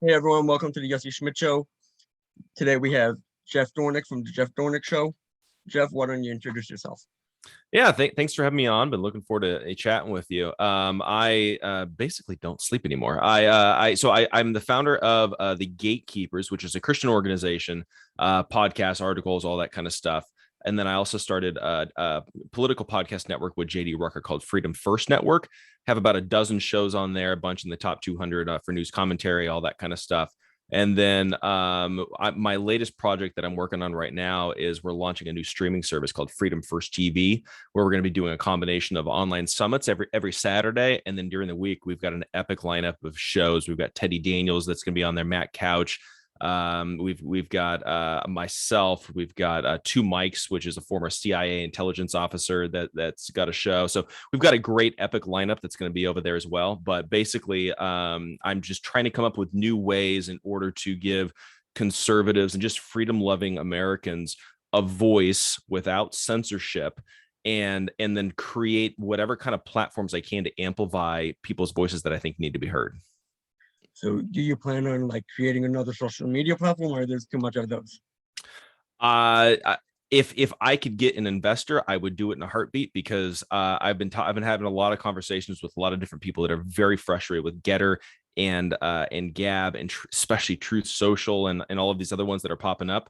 Hey everyone, welcome to the Yossi Schmidt Show. Today we have Jeff Dornik from the Jeff Dornik Show. Jeff, why don't you introduce yourself? Yeah, thanks for having me on. Been looking forward to chatting with you. I basically don't sleep anymore. I'm the founder of the Gatekeepers, which is a Christian organization, podcasts, articles, all that kind of stuff. And then I also started a political podcast network with JD Rucker called Freedom First Network. Have about a dozen shows on there, a bunch in the top 200 for news commentary, all that kind of stuff. And then my latest project that I'm working on right now is we're launching a new streaming service called Freedom First TV, where we're going to be doing a combination of online summits every Saturday, and then during the week we've got an epic lineup of shows. We've got Teddy Daniels that's going to be on there, Matt Couch. We've got myself. We've got two Mikes, which is a former CIA intelligence officer that's got a show. So we've got a great epic lineup that's going to be over there as well. But basically, I'm just trying to come up with new ways in order to give conservatives and just freedom-loving Americans a voice without censorship, and then create whatever kind of platforms I can to amplify people's voices that I think need to be heard. So do you plan on creating another social media platform, or there's too much of those? If I could get an investor, I would do it in a heartbeat, because I've been having a lot of conversations with a lot of different people that are very frustrated with Getter and Gab, and especially Truth Social and all of these other ones that are popping up.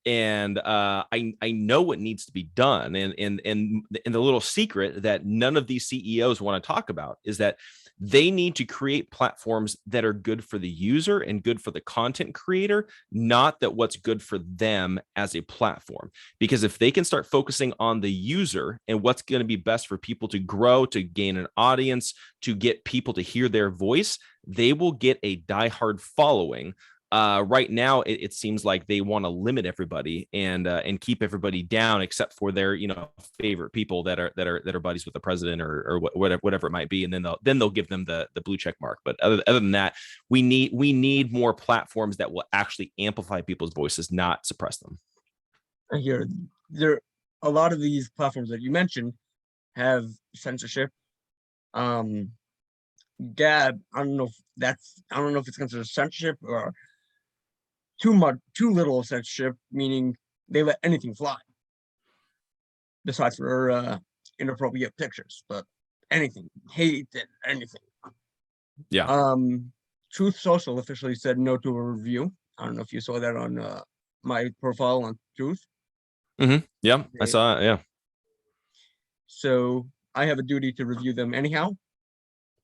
And I know what needs to be done, and the little secret that none of these CEOs want to talk about is that they need to create platforms that are good for the user and good for the content creator, not that what's good for them as a platform. Because if they can start focusing on the user and what's going to be best for people to grow, to gain an audience, to get people to hear their voice, they will get a diehard following. Right now, it seems like they want to limit everybody and keep everybody down except for their favorite people that are buddies with the president or whatever it might be, and then they'll give them the blue check mark. But other than that, we need more platforms that will actually amplify people's voices, not suppress them. I hear a lot of these platforms that you mentioned have censorship. Gab, I don't know if it's considered censorship or too little censorship, meaning they let anything fly. Besides for inappropriate pictures, but anything, hate and anything. Yeah. Truth Social officially said no to a review. I don't know if you saw that on my profile on Truth. Mm-hmm. Yeah, I saw it. Yeah. So I have a duty to review them anyhow.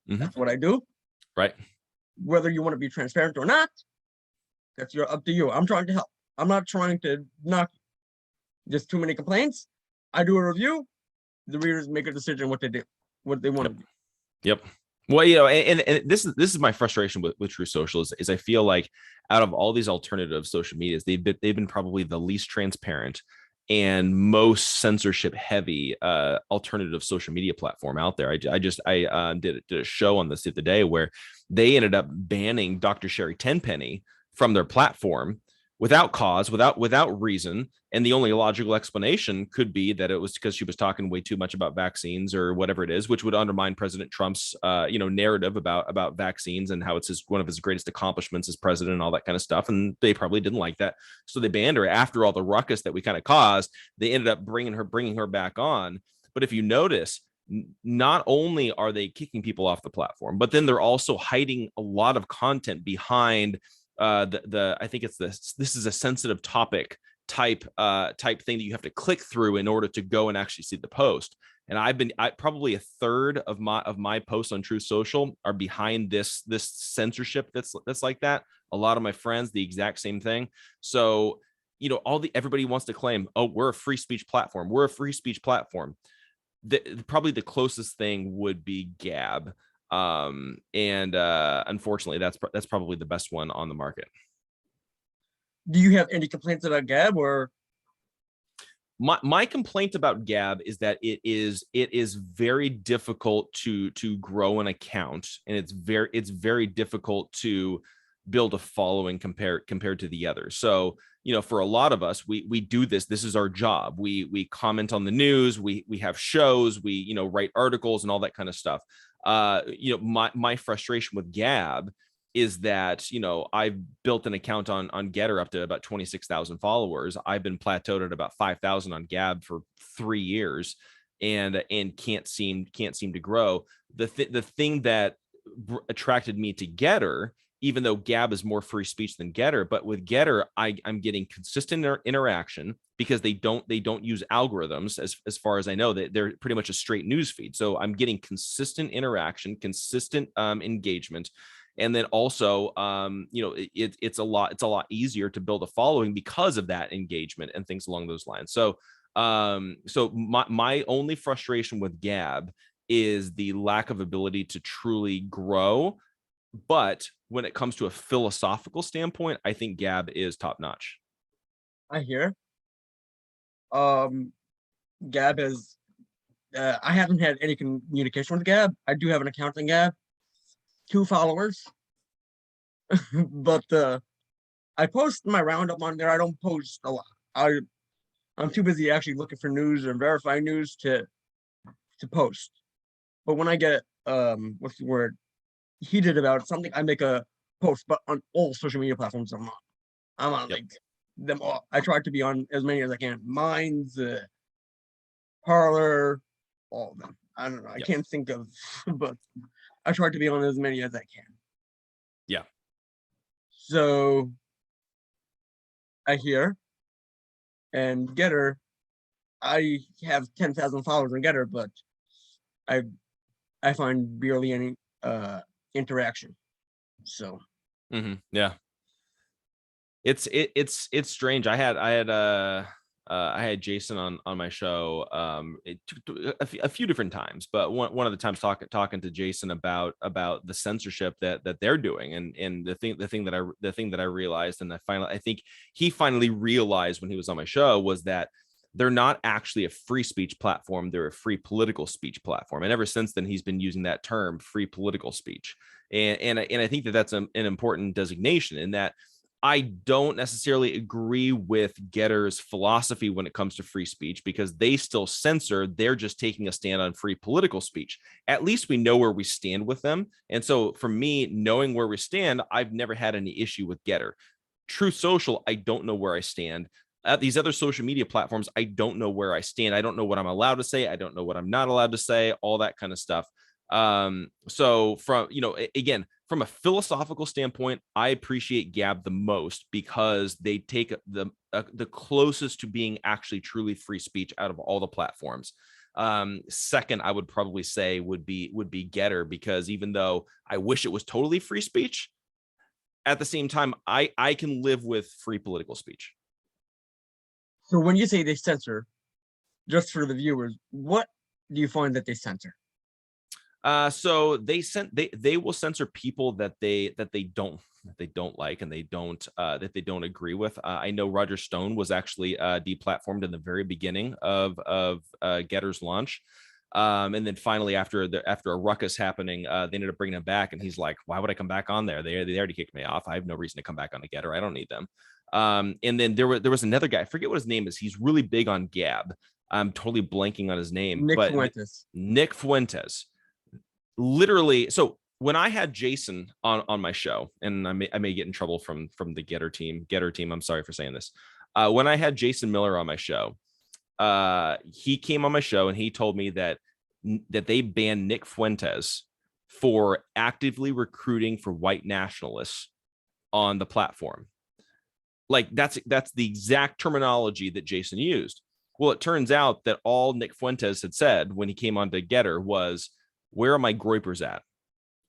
Mm-hmm. That's what I do. Right. Whether you want to be transparent or not, that's up to you. I'm trying to help. I'm not trying to knock you. Just too many complaints. I do a review. The readers make a decision what they do, what they want to do. Yep. Well, and this is my frustration with True Social is I feel like out of all these alternative social medias, they've been probably the least transparent and most censorship heavy alternative social media platform out there. I did a show on this the other day where they ended up banning Dr. Sherry Tenpenny from their platform without cause, without reason. And the only logical explanation could be that it was because she was talking way too much about vaccines or whatever it is, which would undermine President Trump's narrative about vaccines and how it's one of his greatest accomplishments as president and all that kind of stuff. And they probably didn't like that, so they banned her. After all the ruckus that we kind of caused, they ended up bringing her back on. But if you notice, not only are they kicking people off the platform, but then they're also hiding a lot of content behind I think it's this is a sensitive topic type thing that you have to click through in order to go and actually see the post. And I probably a third of my posts on True Social are behind this censorship that's like that. A lot of my friends, the exact same thing. So everybody wants to claim, oh, we're a free speech platform. We're a free speech platform. Probably the closest thing would be Gab. Unfortunately, that's probably the best one on the market. Do you have any complaints about Gab? Or my complaint about Gab is that it is very difficult to grow an account, and it's very difficult to build a following compared to the others. So for a lot of us, we do this is our job. We comment on the news, we have shows, we write articles and all that kind of stuff. My frustration with Gab is that, I've built an account on Getter up to about 26,000 followers. I've been plateaued at about 5,000 on Gab for 3 years, and can't seem to grow. The thing that attracted me to Getter, even though Gab is more free speech than Getter, but with Getter, I'm getting consistent interaction because they don't use algorithms as far as I know. They're pretty much a straight news feed. So I'm getting consistent interaction, consistent engagement. And then also, it's a lot easier to build a following because of that engagement and things along those lines. So, my only frustration with Gab is the lack of ability to truly grow. But when it comes to a philosophical standpoint, I think Gab is top notch. I hear. Gab is. I haven't had any communication with Gab. I do have an account on Gab, 2 followers, but I post my roundup on there. I don't post a lot. I'm too busy actually looking for news and verifying news to post. But when I get what's the word, heated about something, I make a post. But on all social media platforms, I'm on Yep. like them all. I try to be on as many as I can. Mine's Parlor, all of them. I don't know. I Yep. can't think of, but I try to be on as many as I can. Yeah. So I hear, and Getter, I have 10,000 followers on Getter, but I find barely any interaction. So Yeah. It's strange. I had Jason on my show a few different times, but one of the times talking to Jason about the censorship that they're doing, and the thing that I realized, and I think he finally realized when he was on my show, was that they're not actually a free speech platform. They're a free political speech platform. And ever since then, he's been using that term, free political speech. And I think that's an important designation, in that I don't necessarily agree with Getter's philosophy when it comes to free speech, because they still censor. They're just taking a stand on free political speech. At least we know where we stand with them. And so for me, knowing where we stand, I've never had any issue with Getter. Truth Social, I don't know where I stand. At these other social media platforms, I don't know where I stand. I don't know what I'm allowed to say. I don't know what I'm not allowed to say, all that kind of stuff. So again, from a philosophical standpoint, I appreciate Gab the most, because they take the closest to being actually truly free speech out of all the platforms. Second, I would probably say would be Getter, because even though I wish it was totally free speech, at the same time, I can live with free political speech. So when you say they censor, just for the viewers, what do you find that they censor? So they will censor people that they don't like, and that they don't agree with. I know Roger Stone was actually deplatformed in the very beginning of Getter's launch. And then finally, after a ruckus happening, they ended up bringing him back, and he's like, "Why would I come back on there? They already kicked me off. I have no reason to come back on a Getter. I don't need them." And then there was another guy. I forget what his name is. He's really big on Gab. I'm totally blanking on his name. Nick but Fuentes. Nick Fuentes. Literally, so when I had Jason on my show, and I may get in trouble from the Getter team. I'm sorry for saying this. When I had Jason Miller on my show, he came on my show and he told me that they banned Nick Fuentes for actively recruiting for white nationalists on the platform. Like that's the exact terminology that Jason used. Well, it turns out that all Nick Fuentes had said when he came on to Getter was, "Where are my groypers at?"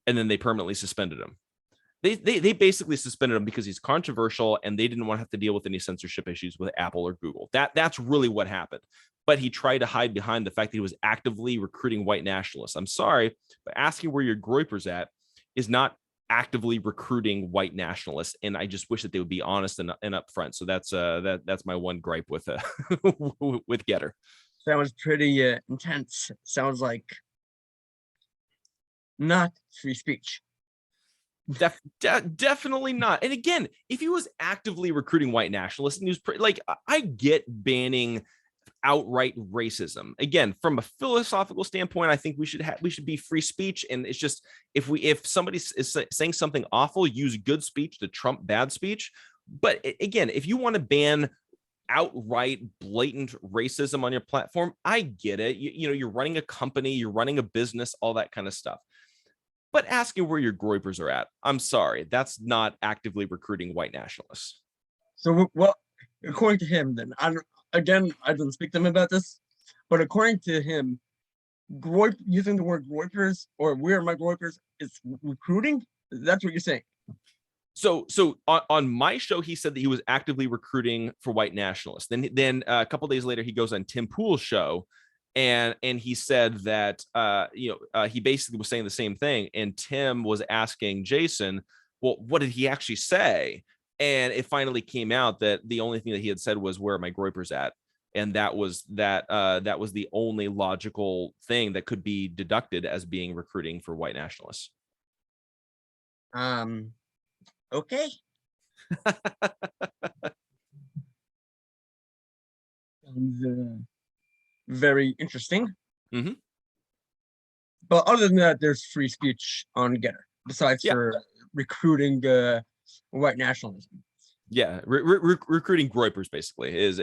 And then they permanently suspended him. They basically suspended him because he's controversial, and they didn't want to have to deal with any censorship issues with Apple or Google. That's really what happened. But he tried to hide behind the fact that he was actively recruiting white nationalists. I'm sorry, but asking where your groypers at is not actively recruiting white nationalists, and I just wish that they would be honest and upfront. So that's my one gripe with with Getter. Sounds pretty intense. Sounds like not free speech. Definitely not. And again, if he was actively recruiting white nationalists, and he was like, I get banning outright racism. Again, from a philosophical standpoint, I think we should be free speech. And it's just, if somebody is saying something awful, use good speech to trump bad speech. But again, if you want to ban outright blatant racism on your platform, I get it. You know, you're running a company, you're running a business, all that kind of stuff. But asking where your groypers are at, I'm sorry, that's not actively recruiting white nationalists. So, well, according to him, then, I didn't speak to him about this, but according to him, using the word groypers or where are my groypers is recruiting. That's what you're saying. So on my show, he said that he was actively recruiting for white nationalists. Then a couple of days later, he goes on Tim Pool's show, and he said that he basically was saying the same thing. And Tim was asking Jason, well, what did he actually say? And it finally came out that the only thing that he had said was, "Where are my groypers at?" And that was the only logical thing that could be deducted as being recruiting for white nationalists. Okay. Sounds very interesting. Mm-hmm. But other than that, there's free speech on Getter, besides for recruiting white nationalism. Yeah, recruiting groypers basically is,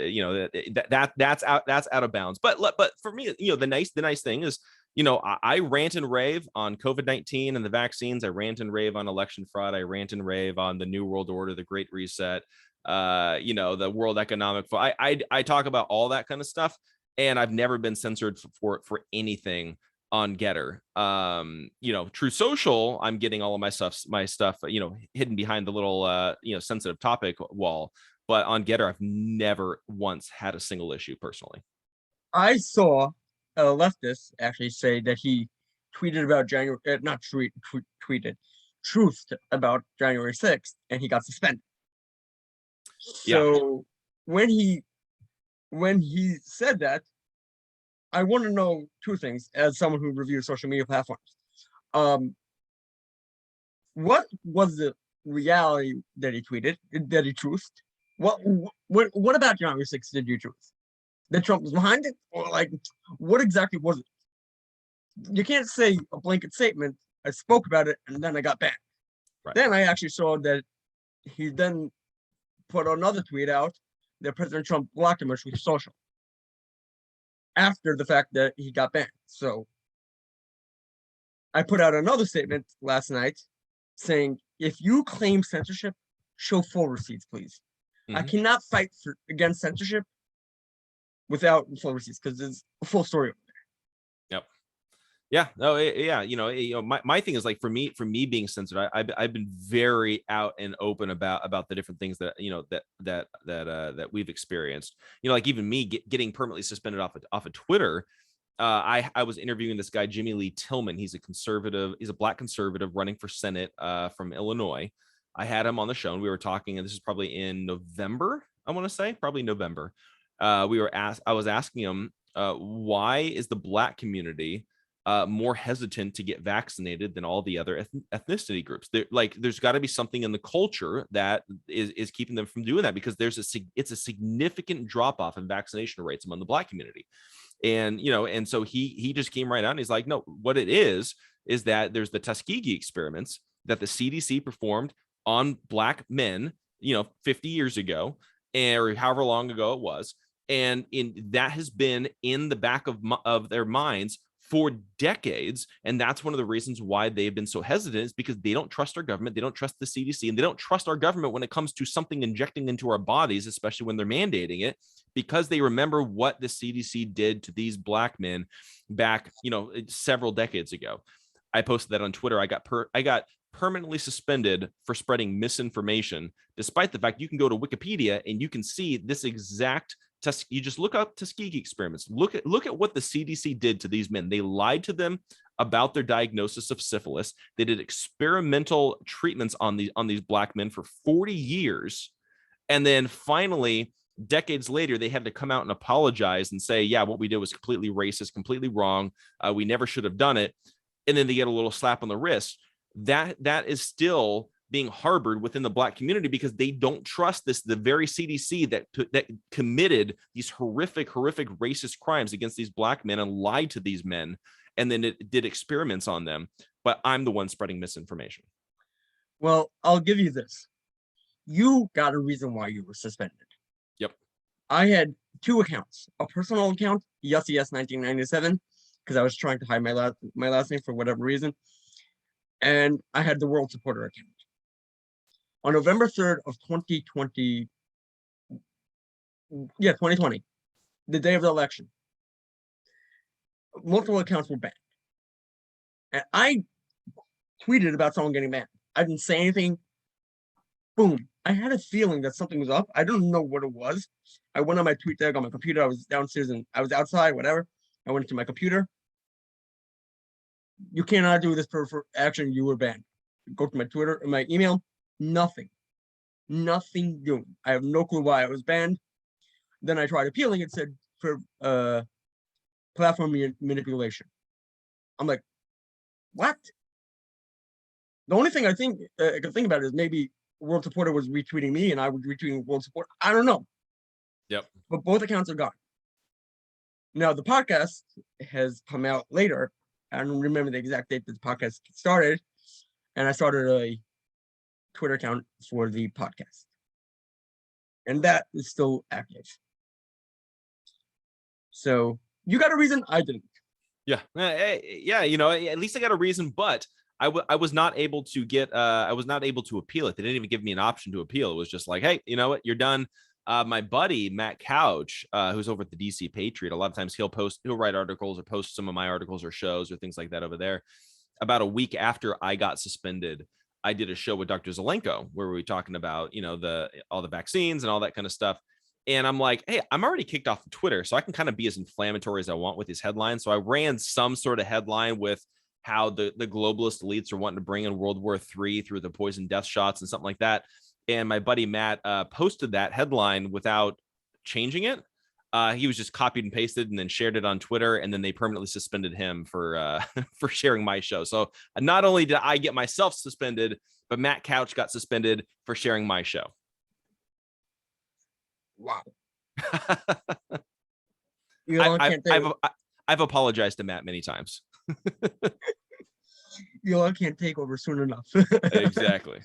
that's out of bounds. But for me, the nice thing is, I rant and rave on COVID-19 and the vaccines. I rant and rave on election fraud. I rant and rave on the New World Order, the Great Reset, the World Economic Forum. I talk about all that kind of stuff, and I've never been censored for anything on Getter. True Social, I'm getting all of my stuff hidden behind the little sensitive topic wall. But on Getter, I've never once had a single issue personally. I saw a leftist actually say that he tweeted about truthed about January 6th, and he got suspended. So when he said that, I want to know two things as someone who reviews social media platforms. What was the reality that he tweeted, that he truthed? What about January 6th did you truth? That Trump was behind it? Or like, what exactly was it? You can't say a blanket statement, I spoke about it, and then I got banned. Right. Then I actually saw that he then put another tweet out that President Trump blocked him on Truth Social after the fact that he got banned. So I put out another statement last night saying, if you claim censorship, show full receipts, please. Mm-hmm. I cannot fight against censorship without full receipts, because there's a full story over there. Yep. Yeah. No. Yeah. My thing is, like, for me being censored, I've been very out and open about the different things that that we've experienced. Like even me getting permanently suspended off of Twitter. I was interviewing this guy, Jimmy Lee Tillman. He's a conservative. He's a black conservative running for Senate from Illinois. I had him on the show, and we were talking, and this is probably in November. I want to say probably November. I was asking him, why is the black community more hesitant to get vaccinated than all the other ethnicity groups? There's got to be something in the culture that is keeping them from doing that, because it's a significant drop off in vaccination rates among the black community. And, and so he just came right out and he's like, no, what it is that there's the Tuskegee experiments that the CDC performed on black men, 50 years ago, or however long ago it was. And that has been in the back of their minds for decades. And that's one of the reasons why they've been so hesitant, is because they don't trust our government. They don't trust the CDC, and they don't trust our government when it comes to something injecting into our bodies, especially when they're mandating it, because they remember what the CDC did to these black men back, several decades ago. I posted that on Twitter. I got permanently suspended for spreading misinformation, despite the fact you can go to Wikipedia and you can see this exact. You just look up Tuskegee experiments. Look at what the CDC did to these men. They lied to them about their diagnosis of syphilis. They did experimental treatments on these black men for 40 years. And then finally, decades later, they had to come out and apologize and say, yeah, what we did was completely racist, completely wrong. We never should have done it. And then they get a little slap on the wrist. That is still being harbored within the Black community because they don't trust the very CDC that committed these horrific racist crimes against these Black men and lied to these men, and then it did experiments on them. But I'm the one spreading misinformation. Well, I'll give you this. You got a reason why you were suspended. Yep. I had 2 accounts. A personal account, Yossi 1997, because I was trying to hide my last name for whatever reason. And I had the World Supporter account. On November 3rd of 2020, 2020, the day of the election, multiple accounts were banned. And I tweeted about someone getting banned. I didn't say anything. Boom. I had a feeling that something was up. I don't know what it was. I went on my tweet deck on my computer. I was downstairs and I was outside, whatever. I went to my computer. You cannot do this for action. You were banned. Go to my Twitter and my email. Nothing doing. I have no clue why I was banned. Then I tried appealing. It said for platform manipulation. I'm like, what? The only thing I think I can think about is maybe World Supporter was retweeting me and I was retweeting World Support. I don't know. Yep. But both accounts are gone. Now the podcast has come out later. I don't remember the exact date that the podcast started, and I started a Twitter account for the podcast, and that is still active. So you got a reason, I didn't. Yeah, at least I got a reason, but I was not able to get I was not able to appeal it. They didn't even give me an option to appeal. It was just like, hey, you know what, you're done. My buddy Matt Couch, who's over at the DC Patriot, a lot of times he'll write articles or post some of my articles or shows or things like that over there. About a week after I got suspended, I did a show with Dr. Zelenko where we were talking about, all the vaccines and all that kind of stuff. And I'm like, hey, I'm already kicked off of Twitter, so I can kind of be as inflammatory as I want with these headlines. So I ran some sort of headline with how the globalist elites are wanting to bring in World War III through the poison death shots and something like that. And my buddy Matt posted that headline without changing it. He was just copied and pasted and then shared it on Twitter, and then they permanently suspended him for for sharing my show. So not only did I get myself suspended, but Matt Couch got suspended for sharing my show. Wow. I've apologized to Matt many times. Elon can't take over soon enough. Exactly.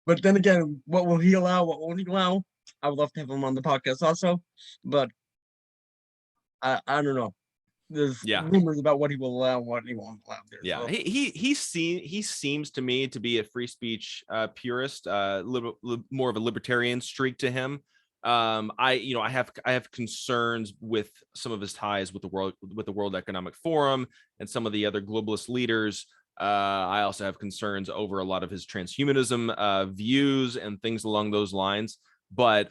But then again, what will he allow? What won't he allow? I would love to have him on the podcast also, but I don't know. There's rumors about what he will allow and what he won't allow there. Yeah, so. he seems to me to be a free speech purist, little more of a libertarian streak to him. I have concerns with some of his ties with the World Economic Forum and some of the other globalist leaders. I also have concerns over a lot of his transhumanism views and things along those lines. But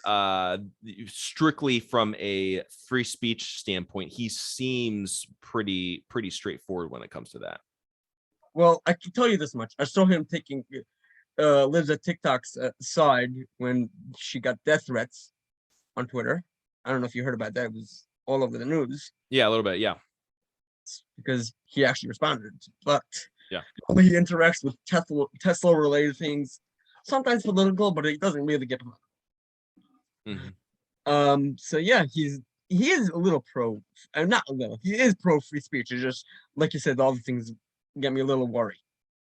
strictly from a free speech standpoint, he seems pretty straightforward when it comes to that. Well, I can tell you this much. I saw him taking Lives at TikTok's side when she got death threats on Twitter. I don't know if you heard about that. It was all over the news. Yeah, a little bit. Yeah. Because he actually responded. But yeah, he interacts with Tesla related things, sometimes political, but he doesn't really get political. Mm-hmm. So yeah, he is a little pro, not a little, he is pro free speech. It's just like you said, all the things get me a little worried.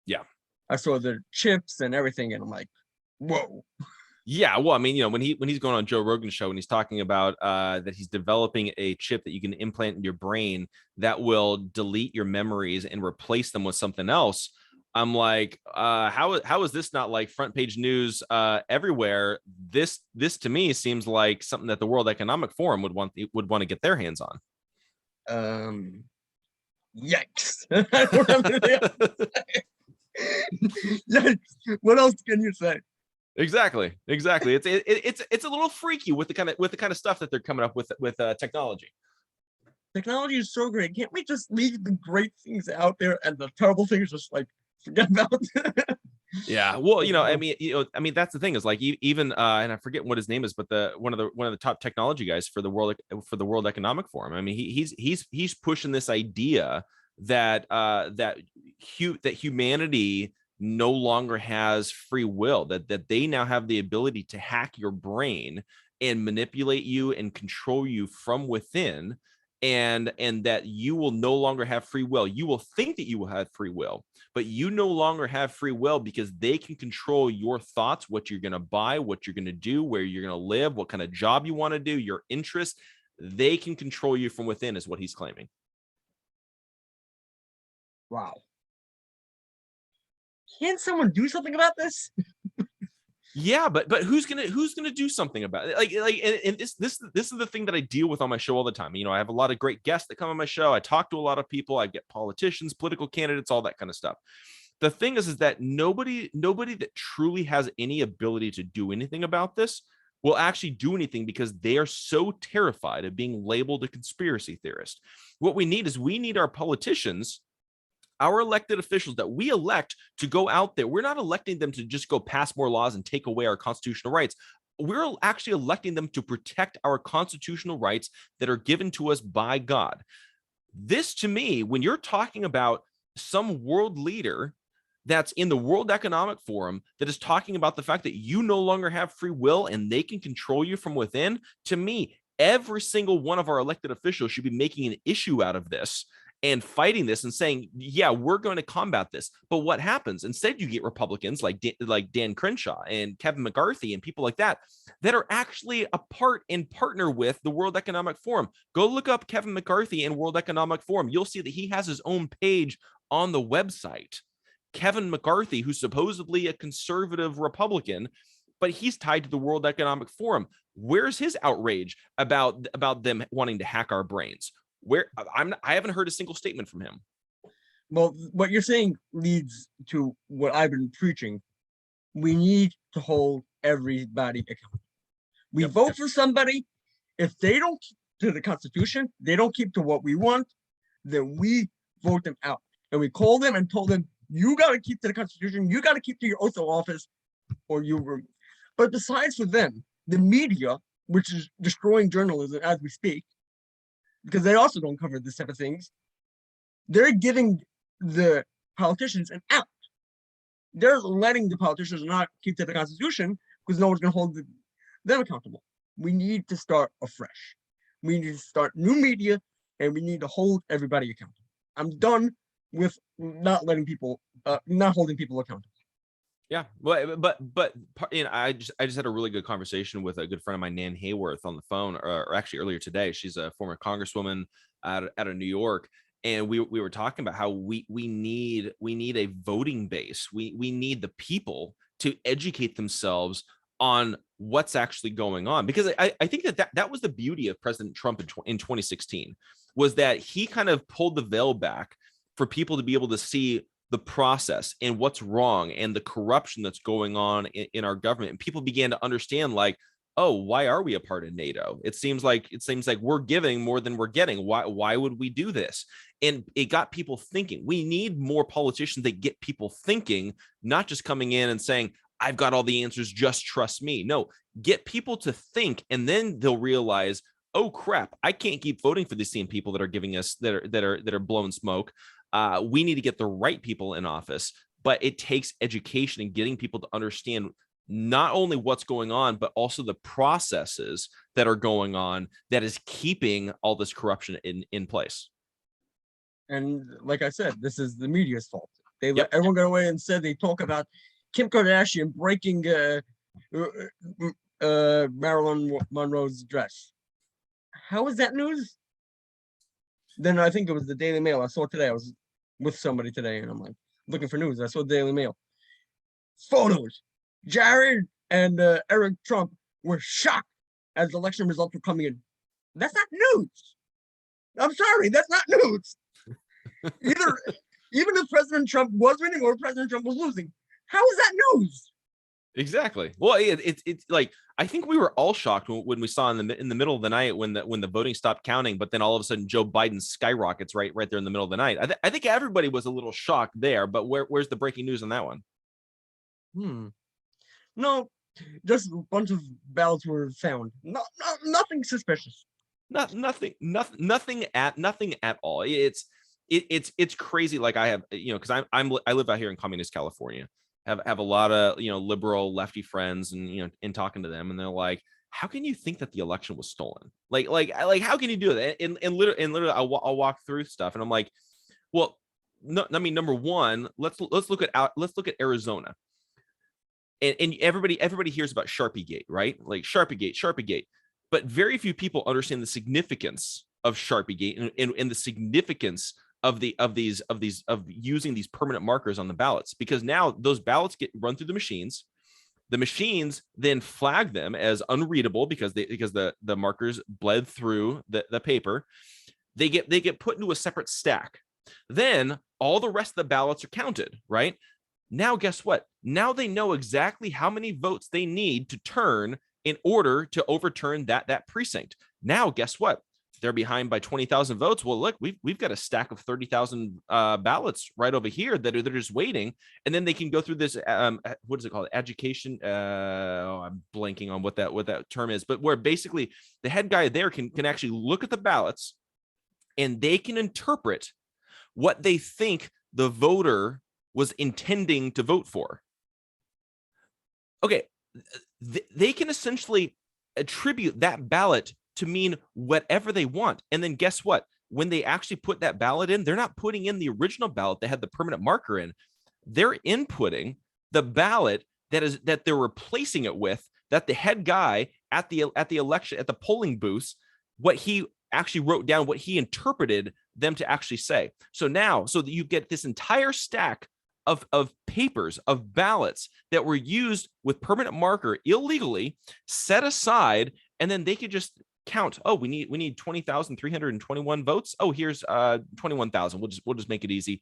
Yeah. I saw the chips and everything, and I'm like, whoa. Yeah, well, I mean, when he's going on Joe Rogan's show and he's talking about that he's developing a chip that you can implant in your brain that will delete your memories and replace them with something else. I'm like, how is this not like front page news everywhere? This to me seems like something that the World Economic Forum would want to get their hands on. Yikes! I don't have anything else to say. Yikes! What else can you say? Exactly. It's a little freaky with the kind of stuff that they're coming up with technology. Technology is so great. Can't we just leave the great things out there and the terrible things just like forget about? Yeah. Well, I mean, that's the thing is like even and I forget what his name is, but one of the top technology guys for the World Economic Forum. I mean, he's pushing this idea that humanity no longer has free will, that they now have the ability to hack your brain and manipulate you and control you from within, and that you will no longer have free will. You will think that you will have free will, but you no longer have free will because they can control your thoughts, what you're going to buy, what you're going to do, where you're going to live, what kind of job you want to do, your interests. They can control you from within, is what he's claiming. Wow. Can't someone do something about this? Yeah, but who's gonna do something about it? And this is the thing that I deal with on my show all the time. You know, I have a lot of great guests that come on my show. I talk to a lot of people. I get politicians, political candidates, all that kind of stuff. The thing is that nobody that truly has any ability to do anything about this will actually do anything, because they are so terrified of being labeled a conspiracy theorist. What we need our politicians, our elected officials that we elect to go out there. We're not electing them to just go pass more laws and take away our constitutional rights. We're actually electing them to protect our constitutional rights that are given to us by God. This, to me, when you're talking about some world leader that's in the World Economic Forum that is talking about the fact that you no longer have free will and they can control you from within, to me, every single one of our elected officials should be making an issue out of this and fighting this and saying, yeah, we're going to combat this. But what happens? Instead, you get Republicans like Dan Crenshaw and Kevin McCarthy and people like that are actually a part and partner with the World Economic Forum. Go look up Kevin McCarthy and World Economic Forum. You'll see that he has his own page on the website. Kevin McCarthy, who's supposedly a conservative Republican, but he's tied to the World Economic Forum. Where's his outrage about them wanting to hack our brains? I haven't heard a single statement from him. Well, what you're saying leads to what I've been preaching. We need to hold everybody accountable. We vote for somebody. If they don't keep to the Constitution, they don't keep to what we want, then we vote them out. And we call them and told them, you got to keep to the Constitution. You got to keep to your oath of office, or you were. But besides for them, the media, which is destroying journalism as we speak, because they also don't cover this type of things, they're giving the politicians an out. They're letting the politicians not keep to the Constitution because no one's going to hold them accountable. We need to start afresh. We need to start new media, and we need to hold everybody accountable. I'm done with not holding people accountable. Yeah, well, but you know, I just had a really good conversation with a good friend of mine, Nan Hayworth, on the phone, or actually earlier today. She's a former congresswoman out of New York, and we were talking about how we need a voting base. We need the people to educate themselves on what's actually going on, because I think that was the beauty of President Trump in 2016, was that he kind of pulled the veil back for people to be able to see the process and what's wrong and the corruption that's going on in our government. And people began to understand, like, oh, why are we a part of NATO? It seems like we're giving more than we're getting. Why would we do this? And it got people thinking. We need more politicians that get people thinking, not just coming in and saying, I've got all the answers, just trust me. No, get people to think, and then they'll realize, oh crap, I can't keep voting for these same people that are giving us that are blowing smoke. We need to get the right people in office, but it takes education and getting people to understand not only what's going on, but also the processes that are going on that is keeping all this corruption in place. And like I said, this is the media's fault. They let everyone go away and said they talk about Kim Kardashian breaking Marilyn Monroe's dress. How is that news? Then I think it was the Daily Mail. I saw today. I was with somebody today, and I'm like looking for news. I saw the Daily Mail. Photos. Jared and Eric Trump were shocked as the election results were coming in. That's not news. I'm sorry, that's not news. Even if President Trump was winning or President Trump was losing, how is that news? Exactly. Well, it's like, I think we were all shocked when we saw in the middle of the night when the voting stopped counting, but then all of a sudden Joe Biden skyrockets right there in the middle of the night. I think everybody was a little shocked there, but where's the breaking news on that one? No, just a bunch of ballots were found. Nothing suspicious. Nothing at all. it's crazy. Like I have, because I live out here in communist California, have a lot of liberal lefty friends, and in talking to them, and they're like, how can you think that the election was stolen? Like how can you do that? And literally I'll walk through stuff, and I'm like, well, no, I mean, number one, let's look at Arizona. And everybody hears about Sharpie Gate, right? Like Sharpie Gate, but very few people understand the significance of Sharpie Gate, and the significance of using these permanent markers on the ballots, because now those ballots get run through the machines. The machines then flag them as unreadable because the markers bled through the paper. They get put into a separate stack. Then all the rest of the ballots are counted, right? Now, guess what? Now they know exactly how many votes they need to turn in order to overturn that precinct. Now, guess what? They're behind by 20,000 votes. Well, look, we've got a stack of 30,000 ballots right over here that they're just waiting, and then they can go through this. What is it called? Education. I'm blanking on what that term is, but where basically the head guy there can actually look at the ballots, and they can interpret what they think the voter was intending to vote for. Okay, they can essentially attribute that ballot to mean whatever they want. And then guess what? When they actually put that ballot in, they're not putting in the original ballot that had the permanent marker in. They're inputting the ballot that they're replacing it with, that the head guy at the election, at the polling booths, what he actually wrote down, what he interpreted them to actually say. So now, so that you get this entire stack of papers, of ballots that were used with permanent marker illegally, set aside, and then they could just count. Oh, we need 20,321 votes. Oh, here's 21,000. We'll just make it easy.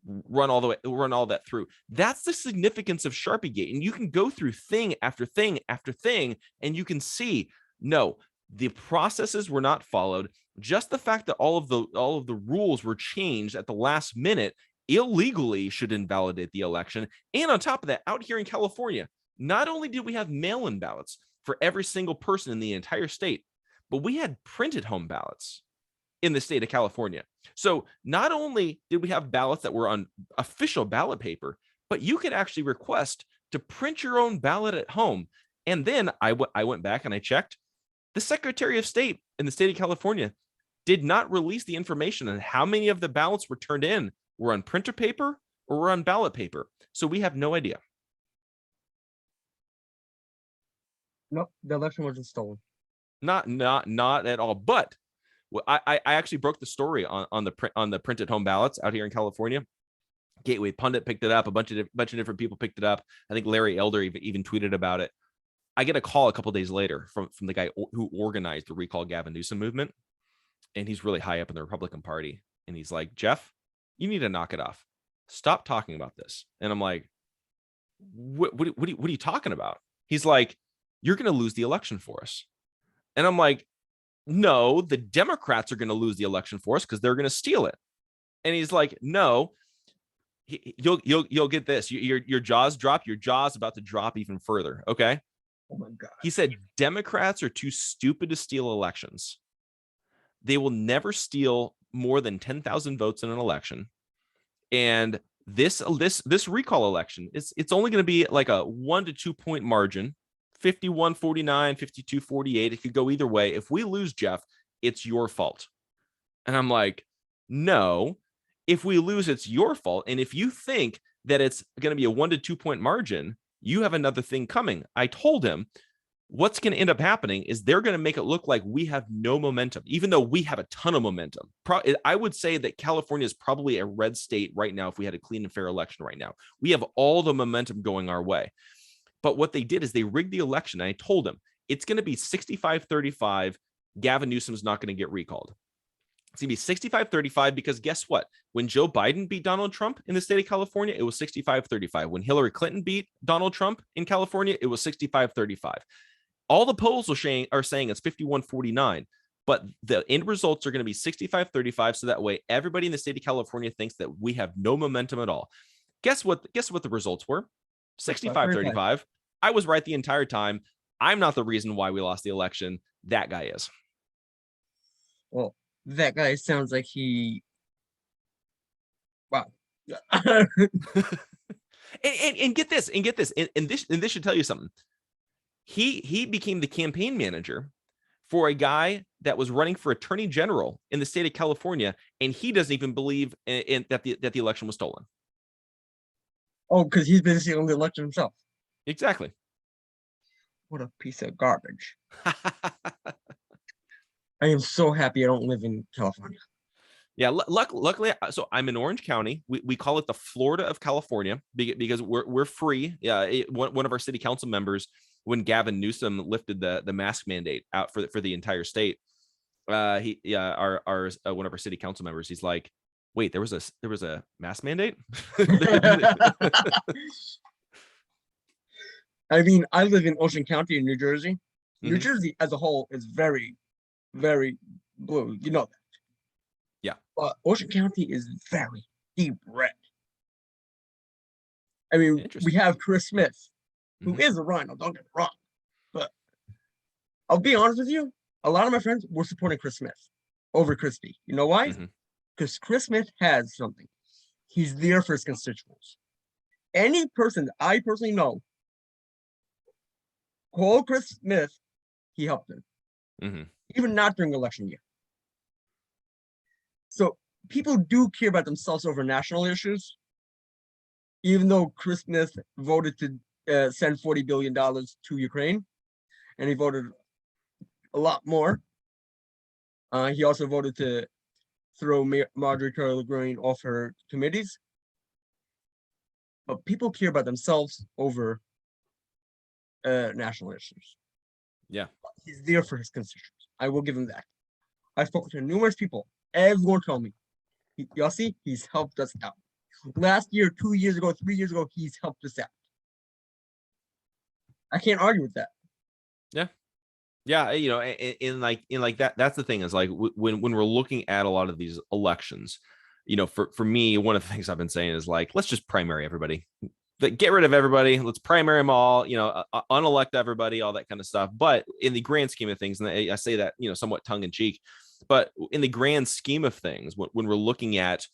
Run all that through. That's the significance of Sharpie Gate. And you can go through thing after thing after thing, and you can see, no, the processes were not followed. Just the fact that all of the rules were changed at the last minute illegally should invalidate the election. And on top of that, out here in California, not only did we have mail-in ballots for every single person in the entire state, but we had printed home ballots in the state of California. So not only did we have ballots that were on official ballot paper, but you could actually request to print your own ballot at home. And then I went back and I checked. The Secretary of State in the state of California did not release the information on how many of the ballots were turned in were on printer paper or were on ballot paper. So we have no idea. Nope, the election wasn't stolen. Not at all. But I actually broke the story on the printed home ballots out here in California. Gateway Pundit picked it up. A bunch of different people picked it up. I think Larry Elder even tweeted about it. I get a call a couple days later from the guy who organized the Recall Gavin Newsom movement, and he's really high up in the Republican Party. And he's like, Jeff, you need to knock it off. Stop talking about this. And I'm like, what are you talking about? He's like, you're going to lose the election for us. And I'm like, no, the Democrats are going to lose the election for us because they're going to steal it. And he's like, no, you'll get this. Your jaws drop. Your jaw's about to drop even further. Okay. Oh my God. He said, Democrats are too stupid to steal elections. They will never steal more than 10,000 votes in an election. And this recall election, it's only going to be like a 1 to 2 point margin, 51-49, 52-48. It could go either way. If we lose, Jeff, it's your fault. And I'm like, no, if we lose, it's your fault. And if you think that it's going to be a 1 to 2 point margin, you have another thing coming. I told him what's going to end up happening is they're going to make it look like we have no momentum, even though we have a ton of momentum. I would say that California is probably a red state right now if we had a clean and fair election right now. We have all the momentum going our way. But what they did is they rigged the election. And I told him it's going to be 65-35. Gavin Newsom's not going to get recalled. It's going to be 65-35 because guess what? When Joe Biden beat Donald Trump in the state of California, it was 65-35. When Hillary Clinton beat Donald Trump in California, it was 65-35. All the polls are saying it's 51-49, but the end results are going to be 65-35. So that way, everybody in the state of California thinks that we have no momentum at all. Guess what the results were? 65-35. I was right the entire time. I'm not the reason why we lost the election. That guy is. Well, that guy sounds like he Wow. And get this, and this should tell you something. He became the campaign manager for a guy that was running for attorney general in the state of California, and he doesn't even believe in that the election was stolen. Oh, because he's been seeing the election himself. Exactly. What a piece of garbage. I am so happy I don't live in California. Yeah, luckily, so I'm in Orange County. We call it the Florida of California because we're free. Yeah, one of our city council members, when Gavin Newsom lifted the mask mandate out for the entire state, our one of our city council members, he's like, wait, there was a mask mandate. I mean, I live in Ocean County in New Jersey. New Mhm. Jersey as a whole is very, very blue. You know that. Yeah. But Ocean County is very deep red. I mean, we Interesting. have Chris Smith, who Mhm. is a rhino, don't get me wrong. But I'll be honest with you, a lot of my friends were supporting Chris Smith over Crispy. You know why? Mhm. Because Chris Smith has something. He's there for his constituents. Any person that I personally know, call Chris Smith, he helped him. Mhm. Even not during election year. So people do care about themselves over national issues, even though Chris Smith voted to send $40 billion to Ukraine, and he voted a lot more. He also voted to throw Marjorie Taylor Greene off her committees. But people care about themselves over national issues. Yeah. He's there for his constituents. I will give him that. I spoke to numerous people. Everyone told me, Yossi, he's helped us out. Last year, 2 years ago, 3 years ago, he's helped us out. I can't argue with that. Yeah. Yeah, in like that's the thing is like when we're looking at a lot of these elections, for me, one of the things I've been saying is like, let's just primary everybody. Get rid of everybody. Let's primary them all, unelect everybody, all that kind of stuff. But in the grand scheme of things, and I say that, somewhat tongue in cheek, but in the grand scheme of things, when we're looking at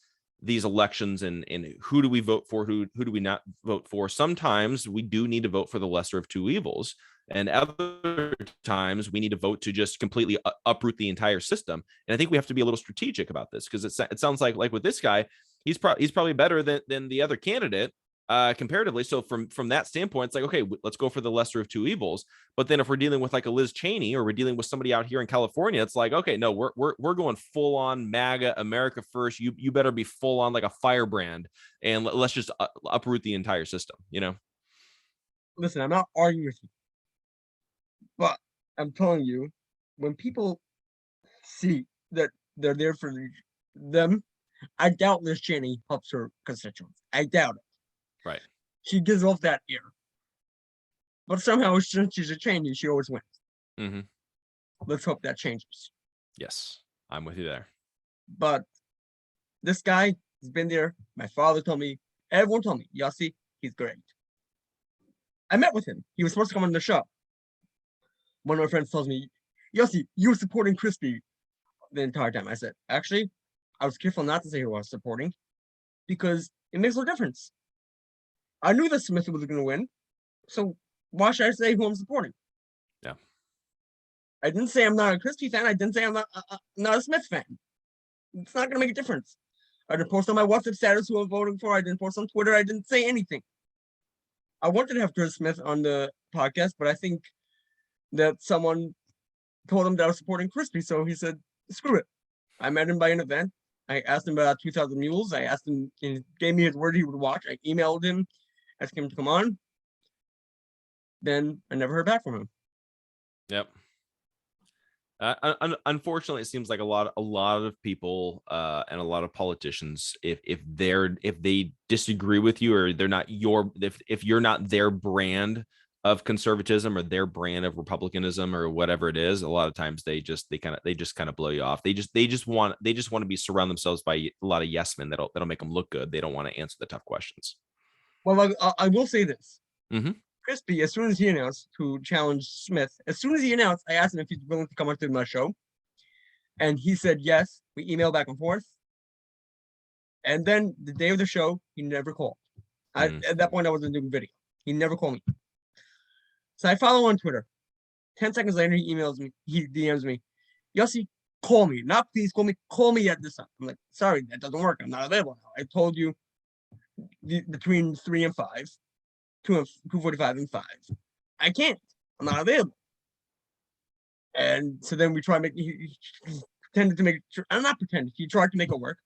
these elections and who do we vote for, who do we not vote for, sometimes we do need to vote for the lesser of two evils. And other times we need to vote to just completely uproot the entire system. And I think we have to be a little strategic about this because it sounds like with this guy, he's probably better than the other candidate comparatively. So from that standpoint, it's like, okay, let's go for the lesser of two evils. But then if we're dealing with like a Liz Cheney or we're dealing with somebody out here in California, it's like, okay, no, we're going full on MAGA, America first. You better be full on like a firebrand, and let's just uproot the entire system. Listen, I'm not arguing with you, but I'm telling you, when people see that they're there for them, I doubt Liz Cheney helps her constituents. I doubt it. Right. She gives off that ear. But somehow, since she's a Cheney, she always wins. Mm-hmm. Let's hope that changes. Yes, I'm with you there. But this guy has been there. My father told me, everyone told me, Yossi, he's great. I met with him. He was supposed to come on the show. One of my friends tells me, Yossi, you were supporting Crispy the entire time. I said, actually, I was careful not to say who I was supporting because it makes no difference. I knew that Smith was going to win, so why should I say who I'm supporting? Yeah. I didn't say I'm not a Crispy fan. I didn't say I'm not a Smith fan. It's not going to make a difference. I didn't post on my WhatsApp status who I'm voting for. I didn't post on Twitter. I didn't say anything. I wanted to have Chris Smith on the podcast, but I think that someone told him that I was supporting Crispy, so he said, screw it. I met him by an event. I asked him about 2000 Mules. I asked him, he gave me his word he would watch. I emailed him, asked him to come on. Then I never heard back from him. Yep. Unfortunately, it seems like a lot of people and a lot of politicians, if they disagree with you or they're not if you're not their brand of conservatism or their brand of republicanism or whatever it is, a lot of times they just kind of blow you off. They just want to be surround themselves by a lot of yes men that'll make them look good. They don't want to answer the tough questions. Well, I will say this. Mm-hmm. Crispy, as soon as he announced to challenge Smith, as soon as he announced, I asked him if he's willing to come on to my show. And he said yes. We emailed back and forth. And then the day of the show, he never called. At that point, I wasn't doing video. He never called me. So I follow on Twitter. 10 seconds later, he emails me. He DMs me. Yossi, call me. Not please call me. Call me at this time. I'm like, sorry, that doesn't work. I'm not available now. I told you between 3 and 5, 2:45 and 5. I can't. I'm not available. And so then we try to make. He pretended to make. I'm not pretending. He tried to make it work.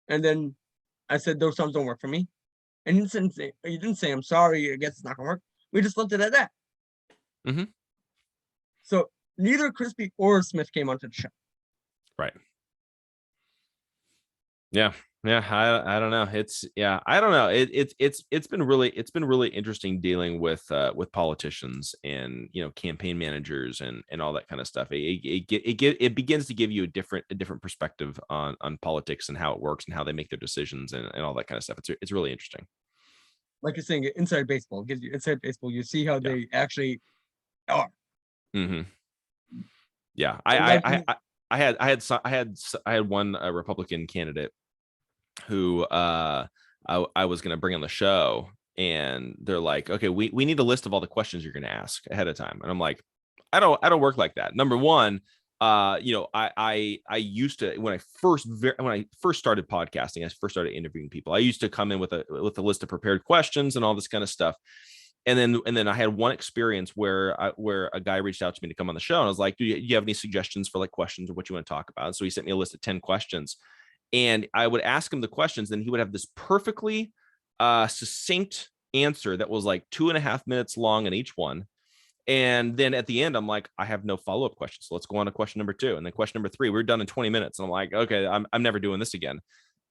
And then I said those times don't work for me. And he didn't say I'm sorry. I guess it's not gonna work. We just left it at that. Mm-hmm. So neither Crispy or Schmidt came onto the show. Right. Yeah. I don't know. I don't know. It's been really interesting dealing with politicians and campaign managers and all that kind of stuff. It begins to give you a different perspective on politics and how it works and how they make their decisions and all that kind of stuff. It's really interesting. Like you're saying, inside baseball gives you inside baseball. You see how they actually are. Mm-hmm. Yeah, I had one Republican candidate who I was going to bring on the show, and they're like, okay, we need a list of all the questions you're going to ask ahead of time. And I'm like, I don't work like that. Number one, I used to, when I first started podcasting, I first started interviewing people, I used to come in with a list of prepared questions and all this kind of stuff. And then I had one experience where a guy reached out to me to come on the show, and I was like, do you have any suggestions for like questions or what you want to talk about? And so he sent me a list of 10 questions, and I would ask him the questions. Then he would have this perfectly succinct answer that was like 2.5 minutes long in each one. And then at the end, I'm like, I have no follow-up questions. So let's go on to question number 2. And then question number 3, we're done in 20 minutes. And I'm like, okay, I'm never doing this again.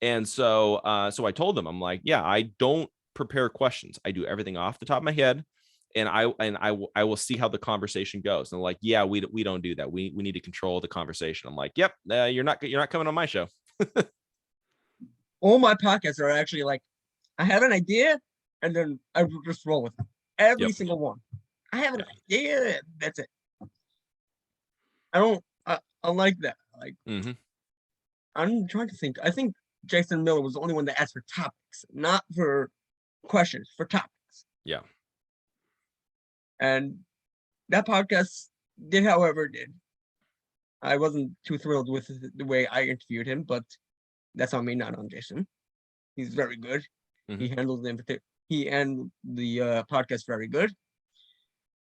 And so I told them, I'm like, yeah, I don't prepare questions. I do everything off the top of my head, and I will see how the conversation goes. And like, yeah, we don't do that. We need to control the conversation. I'm like, yep, you're not coming on my show. All my podcasts are actually like, I have an idea, and then I just roll with it. Every single one. I have an idea. That's it. I like that. Like, I'm trying to think. I think Jason Miller was the only one that asked for topics, not for questions, for topics. Yeah. And that podcast did however it did. I wasn't too thrilled with the way I interviewed him, but that's on me, not on Jason. He's very good. He handles he and the podcast very good.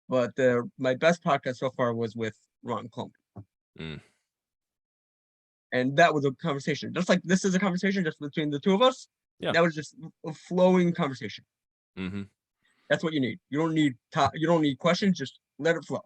But my best podcast so far was with Ron Coleman. And that was a conversation. Just like this is a conversation just between the two of us. Yeah. That was just a flowing conversation. That's what you need. You don't need questions, just let it flow.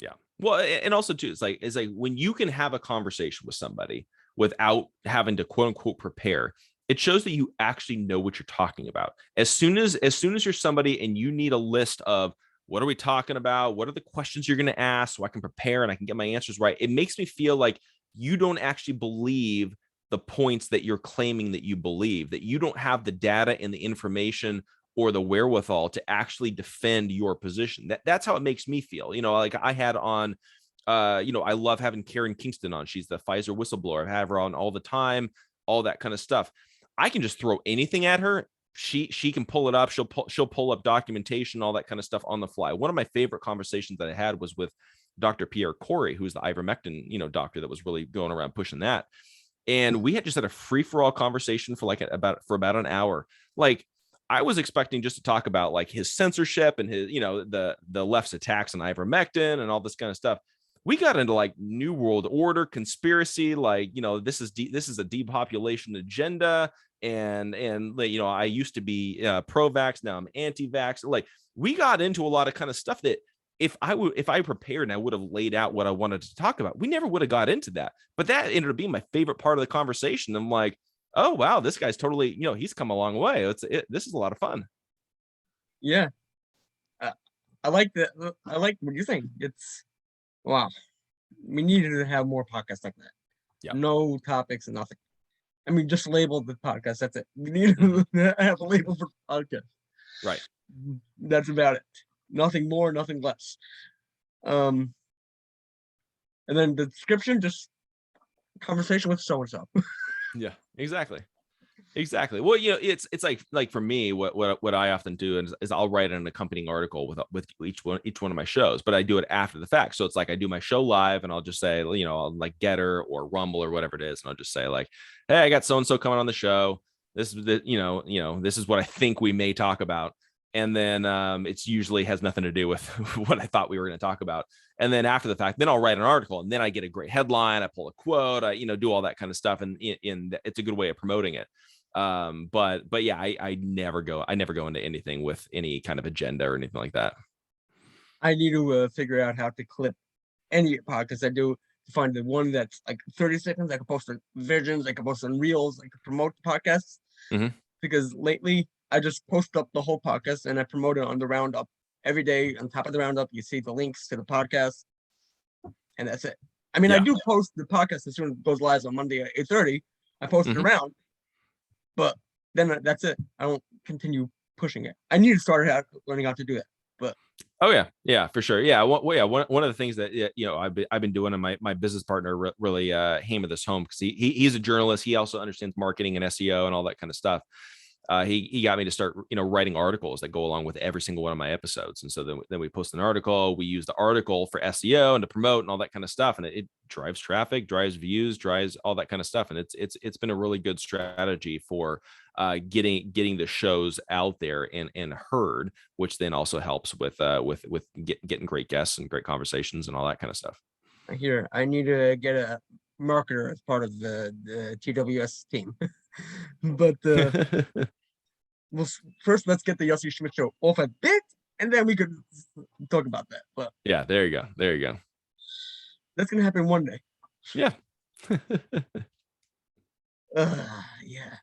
Yeah. Well, and also too, it's like when you can have a conversation with somebody without having to quote unquote prepare, it shows that you actually know what you're talking about. As soon as you're somebody and you need a list of what are we talking about, what are the questions you're going to ask so I can prepare and I can get my answers right, it makes me feel like you don't actually believe the points that you're claiming that you believe, that you don't have the data and the information or the wherewithal to actually defend your position. That's how it makes me feel. Like I had on, I love having Karen Kingston on. She's the Pfizer whistleblower. I have her on all the time, all that kind of stuff. I can just throw anything at her. She can pull it up. She'll pull up documentation, all that kind of stuff on the fly. One of my favorite conversations that I had was with Dr. Pierre Corey, who's the ivermectin, doctor that was really going around pushing that. And we had just had a free-for-all conversation for about an hour. Like, I was expecting just to talk about like his censorship and his, the left's attacks on ivermectin and all this kind of stuff. We got into like New World Order conspiracy, like, this is a depopulation agenda. And I used to be pro-vax, now I'm anti-vax. Like, we got into a lot of kind of stuff that if I prepared and I would have laid out what I wanted to talk about, we never would have got into that. But that ended up being my favorite part of the conversation. I'm like, oh wow, this guy's totally, he's come a long way. This is a lot of fun. Yeah, I like that. I like what you're saying. It's wow. We needed to have more podcasts like that. Yeah. No topics and nothing. I mean, just label the podcast. That's it. We need to have a label for podcast. Right. That's about it. Nothing more, nothing less. And then the description, just conversation with so-and-so. Yeah, exactly. Exactly. Well, it's like for me, what I often do is I'll write an accompanying article with each one of my shows, but I do it after the fact. So it's like I do my show live, and I'll just say, I'll like Getter or Rumble or whatever it is, and I'll just say like, hey, I got so and so coming on the show. This is this is what I think we may talk about, and then it's usually has nothing to do with what I thought we were going to talk about. And then after the fact, then I'll write an article, and then I get a great headline. I pull a quote. I do all that kind of stuff, and it's a good way of promoting it. But yeah, I never go into anything with any kind of agenda or anything like that. I need to figure out how to clip any podcast I do to find the one that's like 30 seconds. I can post on visions, I can post on reels, I can promote the podcasts. Mhm. Because lately I just post up the whole podcast and I promote it on the roundup every day. On top of the roundup, you see the links to the podcast, and that's it. I mean, I Yeah. do post the podcast as soon as it goes live on Monday at 8:30. I post it Mhm. around, but then that's it. I don't continue pushing it. I need to start learning how to do that. But Oh yeah, for sure. Yeah, one of the things that I've been doing, and my business partner really hammered this home because he's a journalist. He also understands marketing and SEO and all that kind of stuff. He got me to start writing articles that go along with every single one of my episodes, and so then we post an article. We use the article for SEO and to promote and all that kind of stuff, and it drives traffic, drives views, drives all that kind of stuff, and it's been a really good strategy for getting the shows out there and heard, which then also helps with getting great guests and great conversations and all that kind of stuff. here, I need to get a marketer as part of the TWS team. But well, first let's get the Yossi Schmidt show off a bit, and then we could talk about that. But Yeah, there you go. that's gonna happen one day. Yeah. Yeah.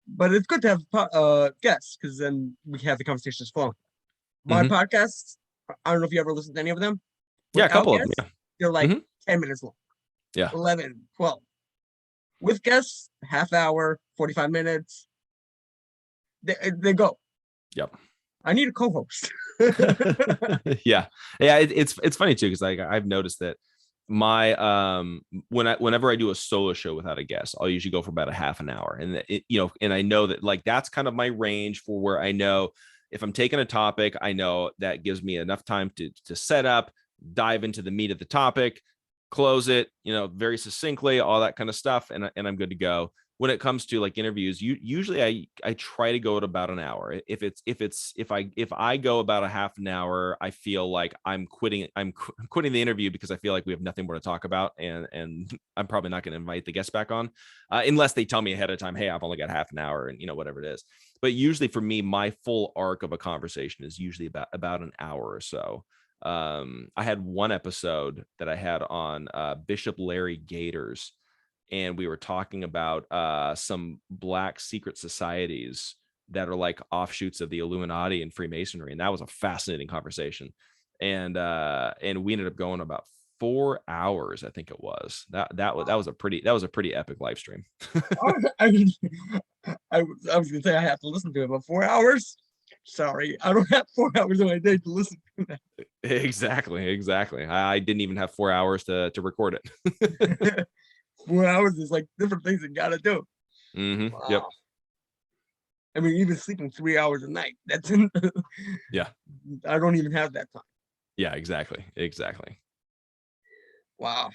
But it's good to have guests because then we have the conversations flowing. My Mhm. podcasts, I don't know if you ever listened to any of them. Yeah, a Without couple of them. guests, Yeah. they're like Mhm. 10 minutes long, Yeah. 11, 12. With guests, half hour, 45 minutes. They go. Yep. I need a co-host. Yeah. It's funny too because like I've noticed that my whenever I do a solo show without a guest, I'll usually go for about a half an hour, and and I know that like that's kind of my range for where I know if I'm taking a topic, I know that gives me enough time to set up, dive into the meat of the topic, close it, very succinctly, all that kind of stuff, and I'm good to go. When it comes to like interviews, usually I try to go at about an hour. If I go about a half an hour, I feel like I'm quitting the interview because I feel like we have nothing more to talk about, and I'm probably not going to invite the guests back on unless they tell me ahead of time, hey, I've only got half an hour, and whatever it is. But usually for me, my full arc of a conversation is usually about an hour or so. I had one episode that I had on Bishop Larry Gators, and we were talking about some black secret societies that are like offshoots of the Illuminati and Freemasonry, and that was a fascinating conversation. And we ended up going about 4 hours, I think it was. That was a pretty epic live stream. I mean, I was gonna say I have to listen to it, but 4 hours. Sorry, I don't have 4 hours of my day to listen to that. Exactly. I didn't even have 4 hours to record it. 4 hours is like different things you gotta do. Yep. Wow. I mean, even sleeping 3 hours a night. That's Yeah. I don't even have that time. Yeah, exactly. Wow.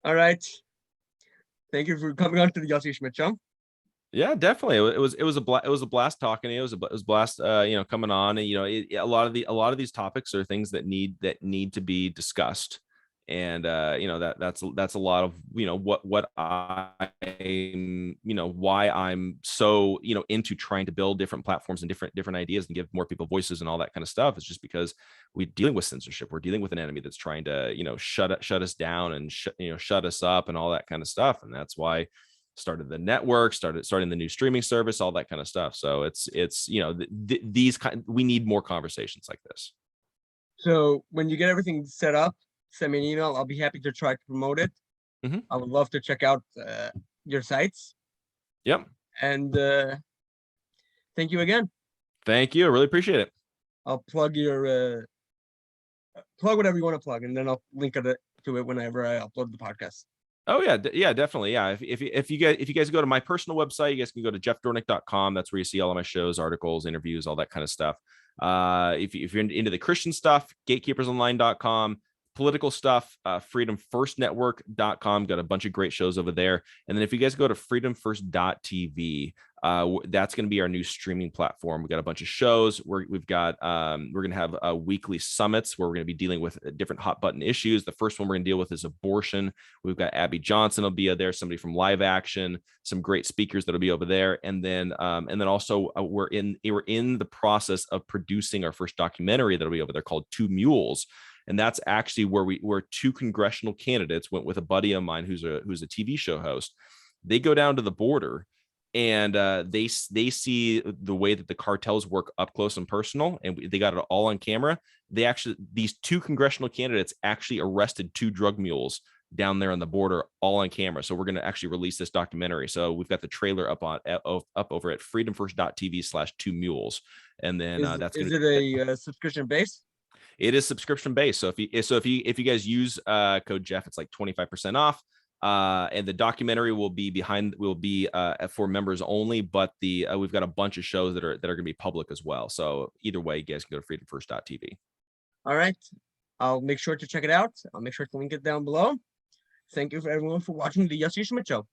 All right. Thank you for coming on to the Yossi Schmidt show. Yeah, definitely. It was a blast talking to you. It was a blast, coming on. And a lot of these topics are things that need to be discussed, and that's a lot of what I'm why I'm so into trying to build different platforms and different ideas and give more people voices and all that kind of stuff. It's just because we're dealing with censorship. We're dealing with an enemy that's trying to shut us down and shut us up and all that kind of stuff, and that's why started the network, starting the new streaming service, all that kind of stuff. So it's these we need more conversations like this. So when you get everything set up, send me an email. I'll be happy to try to promote it. Mhm. I would love to check out your sites. Yep. And thank you again. Thank you. I really appreciate it. I'll plug your plug whatever you want to plug, and then I'll link it to it whenever I upload the podcast. Oh yeah, yeah, definitely. Yeah. If you guys go to my personal website, you guys can go to jeffdornik.com. That's where you see all of my shows, articles, interviews, all that kind of stuff. If you're into the Christian stuff, gatekeepersonline.com, political stuff, freedomfirstnetwork.com, got a bunch of great shows over there. And then if you guys go to freedomfirst.tv, that's going to be our new streaming platform. We got a bunch of shows. We're going to have weekly summits where we're going to be dealing with different hot button issues. The first one we're going to deal with is abortion. We've got Abby Johnson will be there, somebody from Live Action, some great speakers that'll be over there, and then also we're in the process of producing our first documentary that'll be over there called Two Mules. And that's actually where two congressional candidates went with a buddy of mine who's a TV show host. They go down to the border and they see the way that the cartels work up close and personal, and they got it all on camera. These two congressional candidates actually arrested two drug mules down there on the border, all on camera. So we're going to actually release this documentary. So we've got the trailer up over at freedomfirst.tv/two mules, and then that's is going it a subscription base? It is subscription based. So if you guys use code Jeff, it's like 25% off. And the documentary will be for members only, but we've got a bunch of shows that are going to be public as well. So either way, you guys can go to freedomfirst.tv. All right, I'll make sure to check it out. I'll make sure to link it down below. Thank you for everyone for watching the Yossi Schmidt Show.